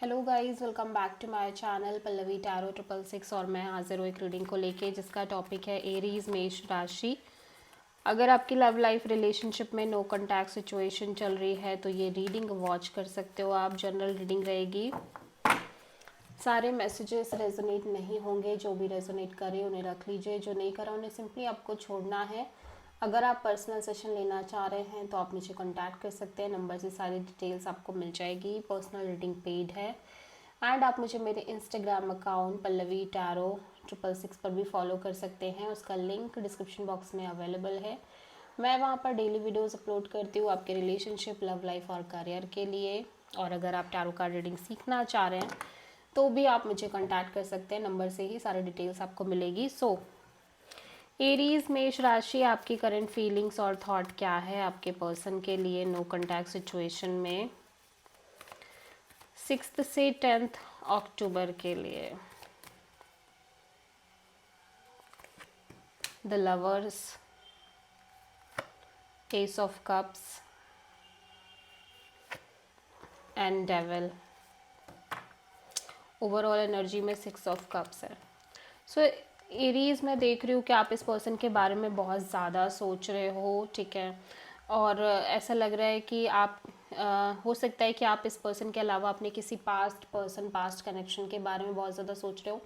Hello guys, welcome back to my channel Pallavi tarot 666। और मैं हाजिर हूँ एक रीडिंग को लेके जिसका टॉपिक है एरीज मेष राशि। अगर आपकी लव लाइफ रिलेशनशिप में नो कॉन्टैक्ट सिचुएशन चल रही है तो ये रीडिंग वॉच कर सकते हो आप। जनरल रीडिंग रहेगी, सारे मैसेजेस रेजोनेट नहीं होंगे। जो भी रेजोनेट करे उन्हें रख लीजिए, जो नहीं करा उन्हें सिंपली आपको छोड़ना है। अगर आप पर्सनल सेशन लेना चाह रहे हैं तो आप मुझे कांटेक्ट कर सकते हैं, नंबर से सारी डिटेल्स आपको मिल जाएगी। पर्सनल रीडिंग पेड है एंड आप मुझे मेरे इंस्टाग्राम अकाउंट पल्लवी टैरो 666 पर भी फॉलो कर सकते हैं। उसका लिंक डिस्क्रिप्शन बॉक्स में अवेलेबल है। मैं वहाँ पर डेली वीडियोस अपलोड करती हूँ आपके रिलेशनशिप, लव लाइफ और करियर के लिए। और अगर आप टैरो कार्ड रीडिंग सीखना चाह रहे हैं तो भी आप मुझे कांटेक्ट कर सकते हैं, नंबर से ही सारी डिटेल्स आपको मिलेगी। एरीज मेष राशि, आपकी करंट फीलिंग्स और थॉट क्या है आपके पर्सन के लिए नो कॉन्टैक्ट सिचुएशन में 6 से 10 अक्टूबर के लिए। The lovers, S of cups and devil. Overall energy में 6 ऑफ कप्स है। सो एरीज मैं देख रही हूँ कि आप इस पर्सन के बारे में बहुत ज़्यादा सोच रहे हो, ठीक है। और ऐसा लग रहा है कि आप हो सकता है कि आप इस पर्सन के अलावा अपने किसी पास्ट कनेक्शन के बारे में बहुत ज़्यादा सोच रहे हो,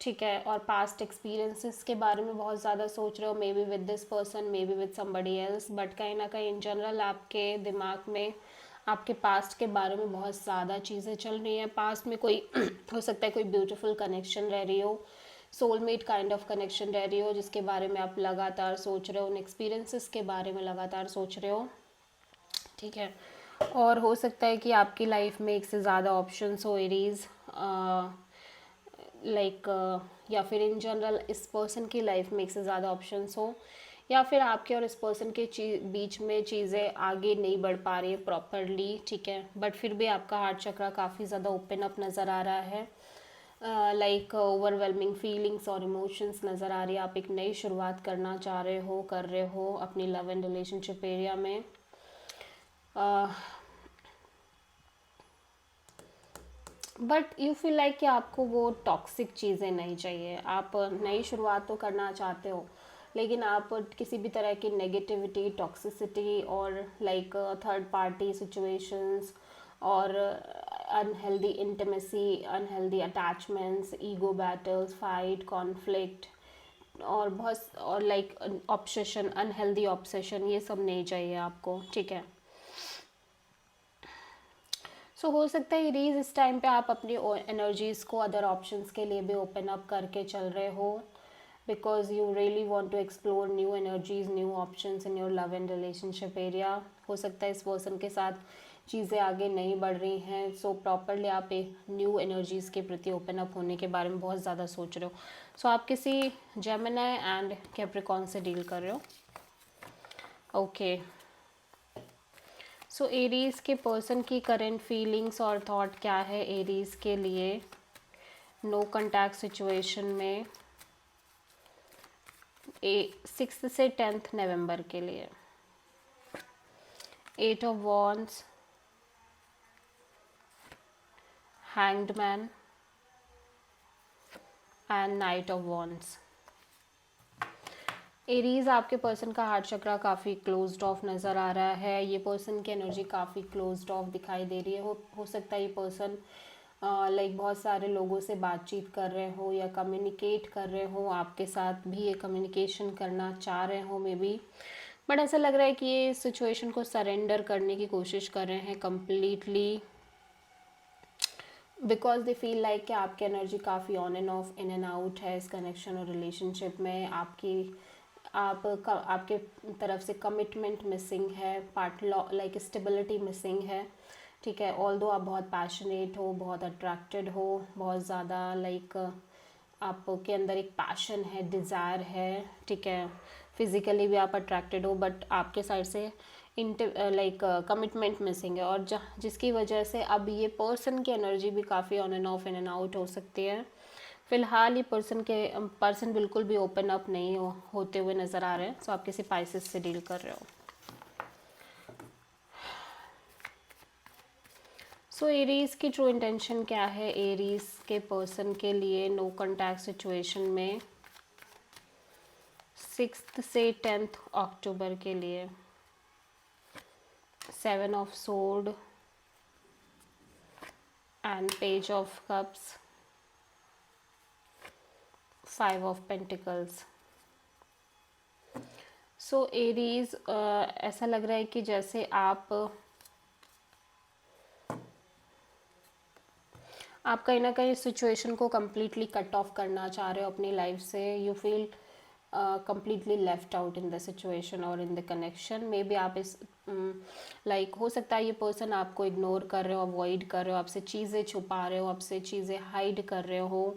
ठीक है। और पास्ट एक्सपीरियंसेस के बारे में बहुत ज़्यादा सोच रहे हो, may be with this person, may be with somebody else. But कहीं ना कहीं इन जनरल आपके दिमाग में आपके पास्ट के बारे में बहुत ज़्यादा चीज़ें चल रही हैं। पास्ट में कोई हो सकता है कोई ब्यूटीफुल कनेक्शन रह रही हो, सोलमेट काइंड ऑफ कनेक्शन रह रही हो जिसके बारे में आप लगातार सोच रहे हो, उन एक्सपीरियंसेस के बारे में लगातार सोच रहे हो, ठीक है। और हो सकता है कि आपकी लाइफ में एक से ज़्यादा ऑप्शंस हो एरीज, लाइक या फिर इन जनरल इस पर्सन की लाइफ में एक से ज़्यादा ऑप्शंस हो, या फिर आपके और इस पर्सन के बीच में चीज़ें आगे नहीं बढ़ पा रही है प्रॉपरली, ठीक है। बट फिर भी आपका हार्ट चक्रा काफ़ी ज़्यादा ओपन अप नज़र आ रहा है। लाइक ओवरवेलमिंग फीलिंग्स और इमोशंस नज़र आ रही है। आप एक नई शुरुआत करना चाह रहे हो, कर रहे हो अपनी लव एंड रिलेशनशिप एरिया में। बट यू फील लाइक कि आपको वो टॉक्सिक चीज़ें नहीं चाहिए। आप नई शुरुआत तो करना चाहते हो लेकिन आप किसी भी तरह की नेगेटिविटी, टॉक्सिसिटी और लाइक थर्ड पार्टी सिचुएशंस और unhealthy intimacy, unhealthy attachments, ego battles, fight, conflict और बहुत और लाइक ऑब्सेशन, अनहेल्दी ऑब्सेशन, ये सब नहीं चाहिए आपको, ठीक है। सो हो सकता है रीज इस टाइम पे आप अपनी एनर्जीज़ को अदर ऑप्शंस के लिए भी ओपन अप करके चल रहे हो, because you really want to explore new energies, new options in your love and relationship area. हो सकता है इस पर्सन के साथ चीज़ें आगे नहीं बढ़ रही हैं, सो प्रॉपरली आप एक न्यू एनर्जीज़ के प्रति ओपन अप होने के बारे में बहुत ज़्यादा सोच रहे हो। सो आप किसी जेमिनी एंड कैप्रिकॉर्न से डील कर रहे हो, ओके। सो एरीज के पर्सन की करंट फीलिंग्स और थॉट क्या है एरीज के लिए नो कॉन्टैक्ट सिचुएशन में 6 से 10 नवंबर के लिए। 8 of wands, hanged man and night of wands. Aries, आपके पर्सन का हार्ट चक्रा काफ़ी क्लोज्ड ऑफ नज़र आ रहा है। ये पर्सन की एनर्जी काफ़ी क्लोज्ड ऑफ दिखाई दे रही है। हो सकता है ये पर्सन लाइक बहुत सारे लोगों से बातचीत कर रहे हो या कम्युनिकेट कर रहे हो, आपके साथ भी ये कम्युनिकेशन करना चाह रहे हो मे बी। बट ऐसा लग रहा है कि ये सिचुएशन को सरेंडर करने की कोशिश कर रहे हैं completely, because they feel like कि आपकी एनर्जी काफ़ी on end of, in and out है इस कनेक्शन और रिलेशनशिप में। आपके तरफ से कमिटमेंट मिसिंग है, पार्ट लाइक स्टेबिलिटी मिसिंग है, ठीक है। ऑल दो आप बहुत पैशनेट हो, बहुत अट्रैक्टेड हो, बहुत ज़्यादा लाइक आपके अंदर एक पैशन है, डिज़ायर है, ठीक है। फिज़िकली भी आप अट्रैक्टेड हो बट आपके साइड से लाइक कमिटमेंट मिसिंग है, और जिसकी वजह से अब ये पर्सन की एनर्जी भी काफ़ी on end of, in and out हो सकती है। फिलहाल ये पर्सन बिल्कुल भी ओपन अप नहीं होते हुए नज़र आ रहे हैं। सो आप किसी पाइसेस से डील कर रहे हो। सो एरीज की ट्रू इंटेंशन क्या है एरीज के पर्सन के लिए नो कॉन्टैक्ट सिचुएशन में 6 से 10 अक्टूबर के लिए? 7 of sword and page of cups, 5 of pentacles. So Aries ऐसा लग रहा है कि जैसे आप कहीं ना कहीं सिचुएशन को कम्प्लीटली कट ऑफ करना चाह रहे हो अपनी लाइफ से। You feel completely left out in the situation और in the connection. Maybe आप इस लाइक हो सकता है ये पर्सन आपको इग्नोर कर रहे हो, अवॉइड कर रहे हो, आपसे चीज़ें छुपा रहे हो, आपसे चीज़ें हाइड कर रहे हो,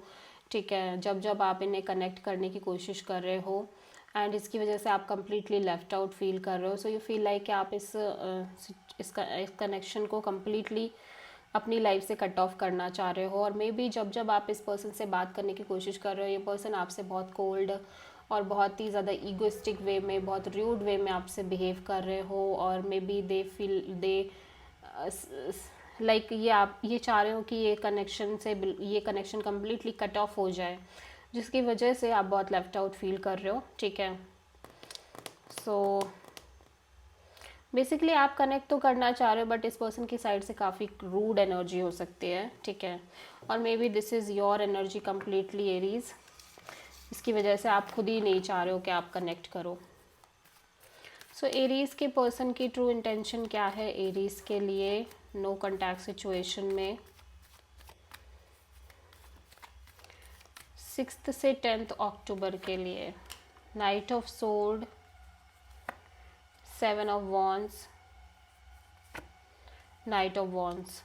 ठीक है, जब जब आप इन्हें कनेक्ट करने की कोशिश कर रहे हो एंड इसकी वजह से आप कम्प्लीटली लेफ्ट आउट फील कर रहे हो। सो यू फील लाइक कि आप इस कनेक्शन को कम्प्लीटली अपनी लाइफ से कट ऑफ करना चाह रहे हो। और मे बी जब जब आप इस पर्सन से बात करने की कोशिश कर रहे हो ये पर्सन आपसे बहुत कोल्ड और बहुत ही ज़्यादा ईगोइस्टिक वे में, बहुत र्यूड वे में आपसे बिहेव कर रहे हो। और may be they feel like ये चाह रहे हो कि ये कनेक्शन कम्प्लीटली कट ऑफ हो जाए, जिसकी वजह से आप बहुत लेफ्ट आउट फील कर रहे हो, ठीक है। सो बेसिकली आप कनेक्ट तो करना चाह रहे हो बट इस पर्सन की साइड से काफ़ी रूड एनर्जी हो सकती है, ठीक है। और may be this is your energy completely Aries, इसकी वजह से आप खुद ही नहीं चाह रहे हो कि आप कनेक्ट करो। सो एरीज के पर्सन की ट्रू इंटेंशन क्या है एरीज के लिए नो कॉन्टैक्ट सिचुएशन में 6 से 10 अक्टूबर के लिए? Night of sword, 7 of wands, night of wands.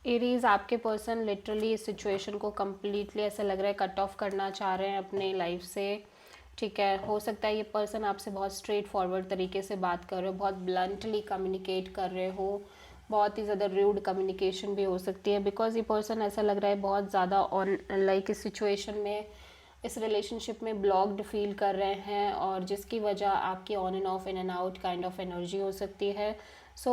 Aries आपके पर्सन लिटरली इस सिचुएशन को कम्प्लीटली ऐसा लग रहा है कट ऑफ करना चाह रहे हैं अपने लाइफ से, ठीक है। हो सकता है ये पर्सन आपसे बहुत स्ट्रेट फॉरवर्ड तरीके से बात कर रहे हो, बहुत ब्लंटली कम्युनिकेट कर रहे हो, बहुत ही ज़्यादा रूड कम्युनिकेशन भी हो सकती है। बिकॉज ये पर्सन ऐसा लग रहा है बहुत ज़्यादा ऑन लाइक इस सिचुएशन में, इस रिलेशनशिप में ब्लॉक्ड फील कर रहे हैं और जिसकी वजह आपकी on end of, in and out kind of energy हो सकती है। सो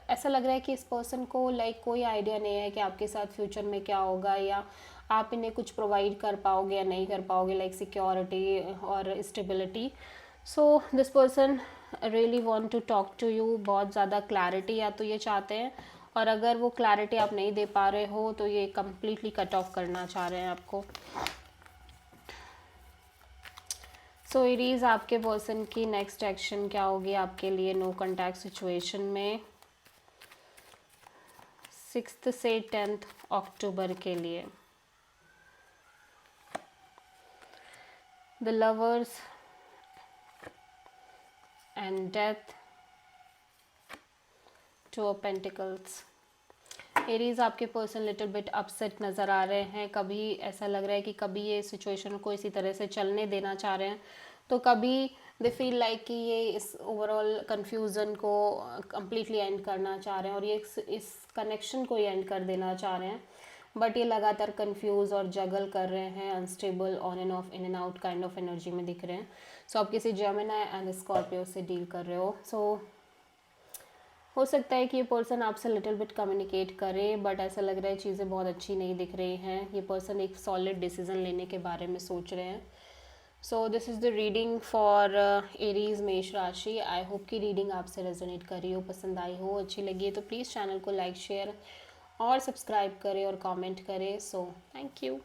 ऐसा लग रहा है कि इस पर्सन को लाइक कोई आइडिया नहीं है कि आपके साथ फ्यूचर में क्या होगा या आप इन्हें कुछ प्रोवाइड कर पाओगे या नहीं कर पाओगे, लाइक सिक्योरिटी और stability. So this person really want to talk to you, बहुत ज़्यादा क्लैरिटी या तो ये चाहते हैं, और अगर वो क्लैरिटी आप नहीं दे पा रहे हो तो ये कम्प्लीटली कट ऑफ करना चाह रहे हैं आपको। सो एरीज आपके पर्सन की नेक्स्ट एक्शन क्या होगी आपके लिए नो कॉन्टैक्ट सिचुएशन में 6 से 10 अक्टूबर के लिए? The lovers and death, 2 of pentacles. Aries आपके पर्सन लिटिल बिट अपसेट नज़र आ रहे हैं। कभी ऐसा लग रहा है कि कभी ये सिचुएशन को इसी तरह से चलने देना चाह रहे हैं, तो कभी दे फील लाइक कि ये इस ओवरऑल कन्फ्यूज़न को कम्प्लीटली एंड करना चाह रहे हैं और ये इस कनेक्शन को ही एंड कर देना चाह रहे हैं। बट ये लगातार कंफ्यूज और जगल कर रहे हैं, unstable, on end of, in and out kind of energy में दिख रहे हैं। सो आप किसी जेमिनी एंड स्कॉर्पियो से डील कर रहे हो। सो हो सकता है कि ये पर्सन आपसे लिटिल बिट कम्युनिकेट करे बट ऐसा लग रहा है चीज़ें बहुत अच्छी नहीं दिख रही हैं। ये पर्सन एक सॉलिड डिसीजन लेने के बारे में सोच रहे हैं। So this is the reading for Aries मेष राशि। आई होप कि रीडिंग आपसे रेजोनेट करी हो, पसंद आई हो, अच्छी लगी है तो प्लीज़ चैनल को लाइक, शेयर और सब्सक्राइब करें और कमेंट करें। So thank you.